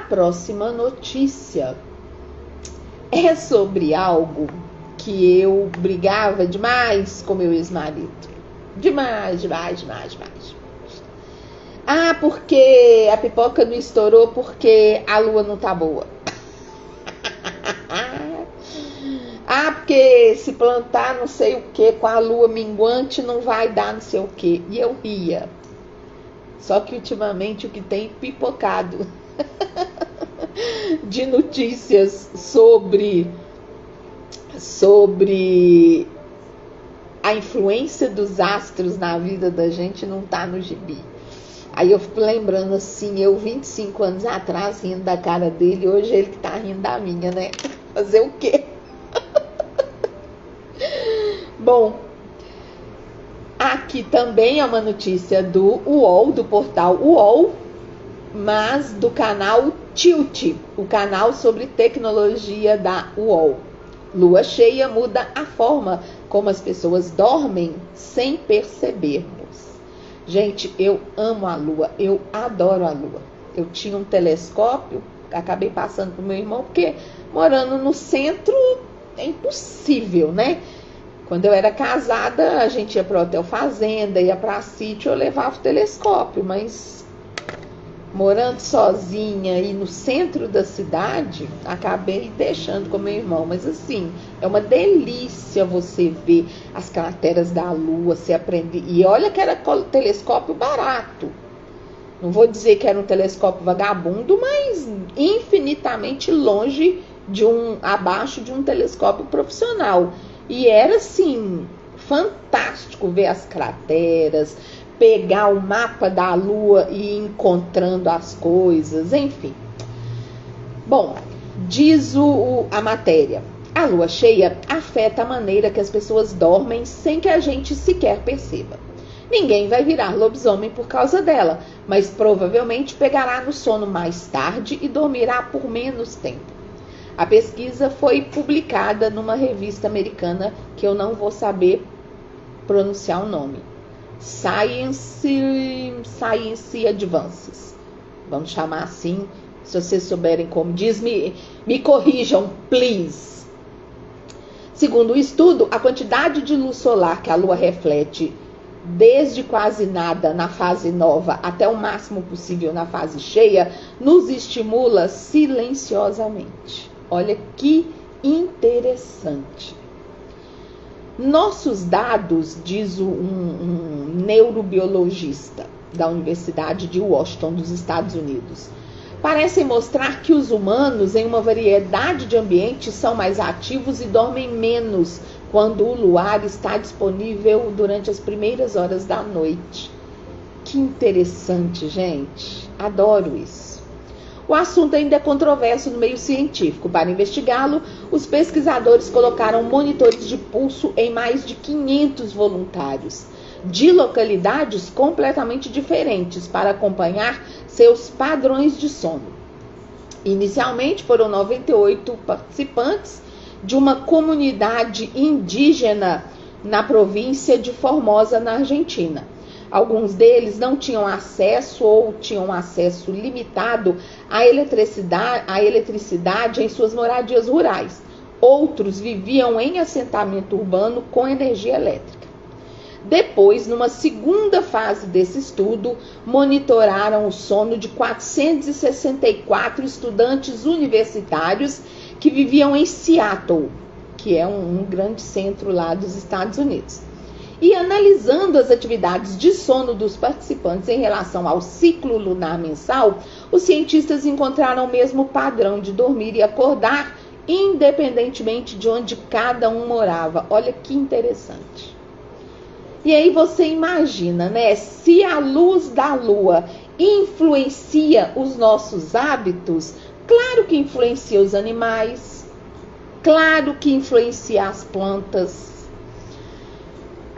próxima notícia é sobre algo que eu brigava demais com meu ex-marido. Demais. Ah, porque a pipoca não estourou porque a lua não tá boa. Ah, porque se plantar não sei o que com a lua minguante não vai dar não sei o que. E eu ria. Só que ultimamente o que tem pipocado de notícias sobre a influência dos astros na vida da gente não tá no gibi. Aí eu fico lembrando assim, eu 25 anos atrás rindo da cara dele, hoje ele que tá rindo da minha, né? Fazer o quê? Bom, aqui também é uma notícia do UOL, do portal UOL, mas do canal Tilt, o canal sobre tecnologia da UOL. Lua cheia muda a forma como as pessoas dormem sem percebermos. Gente, eu amo a lua, eu adoro a lua. Eu tinha um telescópio, acabei passando pro meu irmão, porque morando no centro é impossível, né? Quando eu era casada, a gente ia pro hotel fazenda, ia pra sítio, eu levava o telescópio, mas morando sozinha e no centro da cidade, acabei deixando com meu irmão. Mas assim, é uma delícia você ver as crateras da lua, você aprender. E olha que era telescópio barato. Não vou dizer que era um telescópio vagabundo, mas infinitamente longe abaixo de um telescópio profissional. E era assim, fantástico ver as crateras, pegar o mapa da lua e ir encontrando as coisas, enfim. Bom, diz a matéria, a lua cheia afeta a maneira que as pessoas dormem sem que a gente sequer perceba. Ninguém vai virar lobisomem por causa dela, mas provavelmente pegará no sono mais tarde e dormirá por menos tempo. A pesquisa foi publicada numa revista americana que eu não vou saber pronunciar o nome. Science Advances. Vamos chamar assim, se vocês souberem como diz, me corrijam, please. Segundo o estudo, a quantidade de luz solar que a lua reflete desde quase nada na fase nova até o máximo possível na fase cheia, nos estimula silenciosamente. Olha que interessante. Nossos dados, diz um neurobiologista da Universidade de Washington, dos Estados Unidos, parecem mostrar que os humanos, em uma variedade de ambientes, são mais ativos e dormem menos quando o luar está disponível durante as primeiras horas da noite. Que interessante, gente. Adoro isso. O assunto ainda é controverso no meio científico. Para investigá-lo, os pesquisadores colocaram monitores de pulso em mais de 500 voluntários, de localidades completamente diferentes, para acompanhar seus padrões de sono. Inicialmente foram 98 participantes de uma comunidade indígena na província de Formosa, na Argentina. Alguns deles não tinham acesso ou tinham acesso limitado à eletricidade em suas moradias rurais. Outros viviam em assentamento urbano com energia elétrica. Depois, numa segunda fase desse estudo, monitoraram o sono de 464 estudantes universitários que viviam em Seattle, que é um grande centro lá dos Estados Unidos. E analisando as atividades de sono dos participantes em relação ao ciclo lunar mensal, os cientistas encontraram o mesmo padrão de dormir e acordar, independentemente de onde cada um morava. Olha que interessante. E aí você imagina, né? Se a luz da lua influencia os nossos hábitos, claro que influencia os animais, claro que influencia as plantas.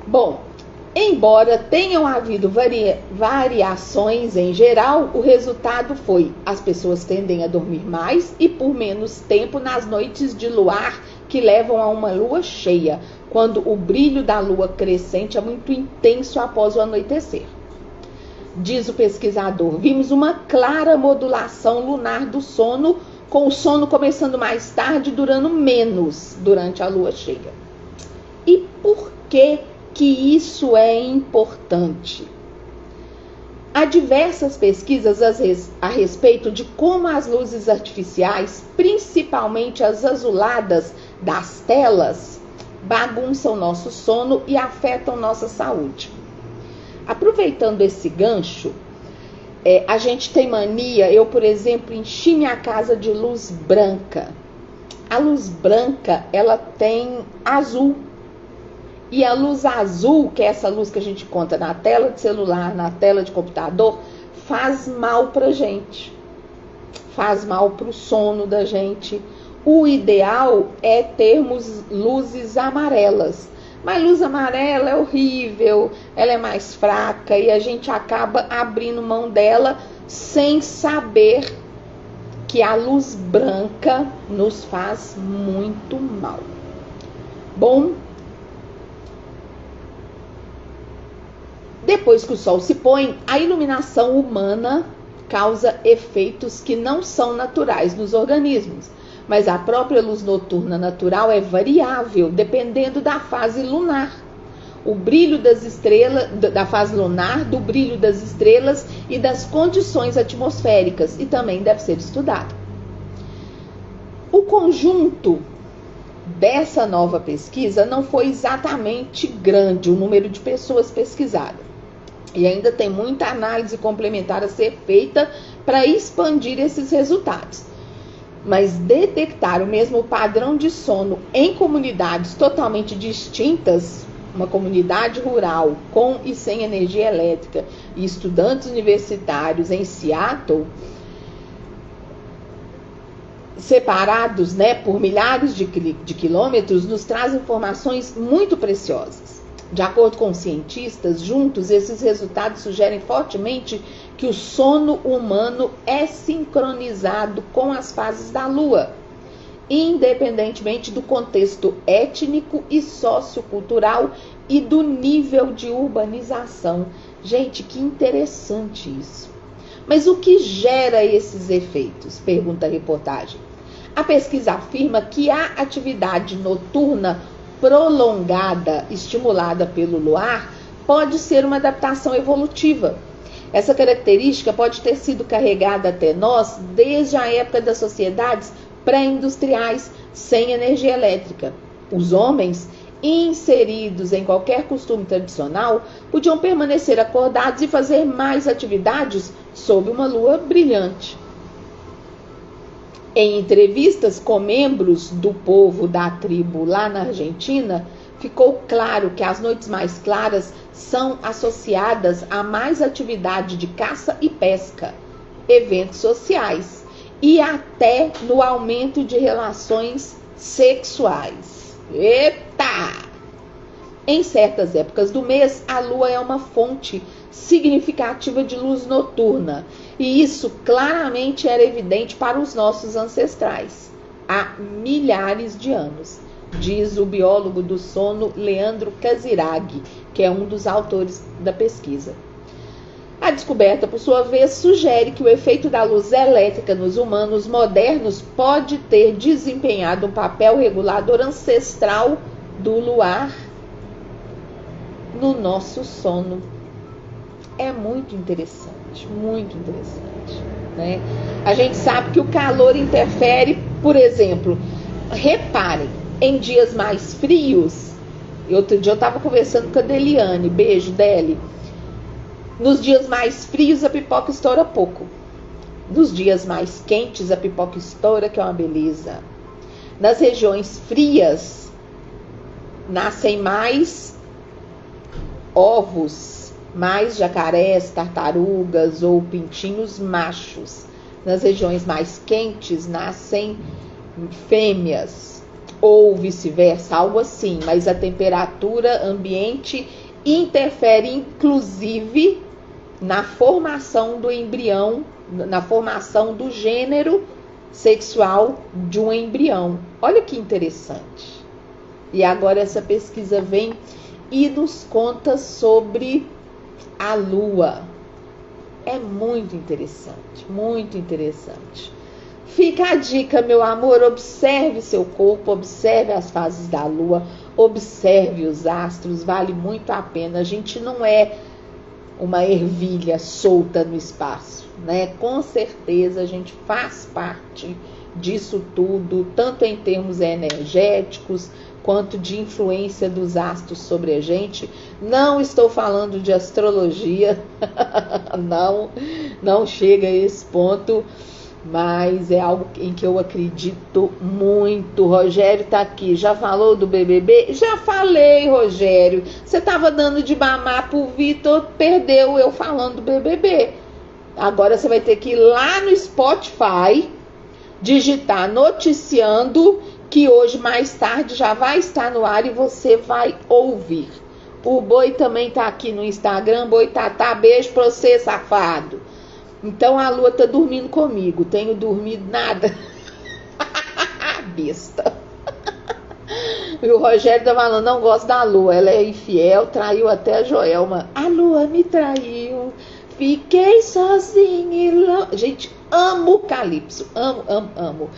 Bom, embora tenham havido variações em geral, o resultado foi: as pessoas tendem a dormir mais e por menos tempo nas noites de luar que levam a uma lua cheia, quando o brilho da lua crescente é muito intenso após o anoitecer. diz o pesquisador, vimos uma clara modulação lunar do sono, com o sono começando mais tarde e durando menos durante a lua cheia. E por que isso é importante? Há diversas pesquisas a respeito de como as luzes artificiais, principalmente as azuladas das telas, bagunçam nosso sono e afetam nossa saúde. Aproveitando esse gancho, a gente tem mania, eu, por exemplo, enchi minha casa de luz branca. A luz branca, ela tem azul. E a luz azul, que é essa luz que a gente conta na tela de celular, na tela de computador, faz mal pra gente. Faz mal pro sono da gente. O ideal é termos luzes amarelas. Mas luz amarela é horrível, ela é mais fraca e a gente acaba abrindo mão dela sem saber que a luz branca nos faz muito mal. Bom, depois que o sol se põe, a iluminação humana causa efeitos que não são naturais nos organismos. Mas a própria luz noturna natural é variável, dependendo da fase lunar. O brilho das estrelas, da fase lunar, do brilho das estrelas e das condições atmosféricas, e também deve ser estudado. O conjunto dessa nova pesquisa não foi exatamente grande, o número de pessoas pesquisadas. E ainda tem muita análise complementar a ser feita para expandir esses resultados. Mas detectar o mesmo padrão de sono em comunidades totalmente distintas, uma comunidade rural com e sem energia elétrica e estudantes universitários em Seattle, separados, por milhares de quilômetros, nos traz informações muito preciosas. De acordo com cientistas, juntos, esses resultados sugerem fortemente que o sono humano é sincronizado com as fases da Lua, independentemente do contexto étnico e sociocultural e do nível de urbanização. Gente, que interessante isso. Mas o que gera esses efeitos? Pergunta a reportagem. A pesquisa afirma que a atividade noturna prolongada, estimulada pelo luar, pode ser uma adaptação evolutiva. Essa característica pode ter sido carregada até nós desde a época das sociedades pré-industriais sem energia elétrica. Os homens, inseridos em qualquer costume tradicional, podiam permanecer acordados e fazer mais atividades sob uma lua brilhante. Em entrevistas com membros do povo da tribo lá na Argentina, ficou claro que as noites mais claras são associadas a mais atividade de caça e pesca, eventos sociais e até no aumento de relações sexuais. Eita! Em certas épocas do mês, a lua é uma fonte significativa de luz noturna, e isso claramente era evidente para os nossos ancestrais, há milhares de anos, diz o biólogo do sono Leandro Casiraghi, que é um dos autores da pesquisa. A descoberta, por sua vez, sugere que o efeito da luz elétrica nos humanos modernos pode ter desempenhado um papel regulador ancestral do luar no nosso sono. É muito interessante, né? A gente sabe que o calor interfere, por exemplo, reparem, em dias mais frios, outro dia eu estava conversando com a Deliane, beijo, Deli. Nos dias mais frios a pipoca estoura pouco. Nos dias mais quentes a pipoca estoura, que é uma beleza. Nas regiões frias nascem mais ovos, mais jacarés, tartarugas ou pintinhos machos. Nas regiões mais quentes nascem fêmeas, ou vice-versa, algo assim, mas a temperatura ambiente interfere inclusive na formação do embrião, na formação do gênero sexual de um embrião. Olha que interessante. E agora essa pesquisa vem e nos conta sobre a Lua. É muito interessante, muito interessante. Fica a dica, meu amor, observe seu corpo, observe as fases da lua, observe os astros, vale muito a pena. A gente não é uma ervilha solta no espaço, né? Com certeza a gente faz parte disso tudo, tanto em termos energéticos, quanto de influência dos astros sobre a gente. Não estou falando de astrologia, não chega a esse ponto, mas é algo em que eu acredito muito. Rogério tá aqui, já falou do BBB? Já falei, Rogério. Você tava dando de mamar pro Vitor, perdeu eu falando do BBB. Agora você vai ter que ir lá no Spotify, digitar noticiando, que hoje mais tarde já vai estar no ar e você vai ouvir. O Boi também tá aqui no Instagram. Boi Tatá, beijo pra você, safado. Então a lua tá dormindo comigo. Tenho dormido nada. Besta. E o Rogério tá falando, não gosto da lua. Ela é infiel, traiu até a Joelma. A lua me traiu. Fiquei sozinha. Gente, amo o Calypso. Amo, amo, amo.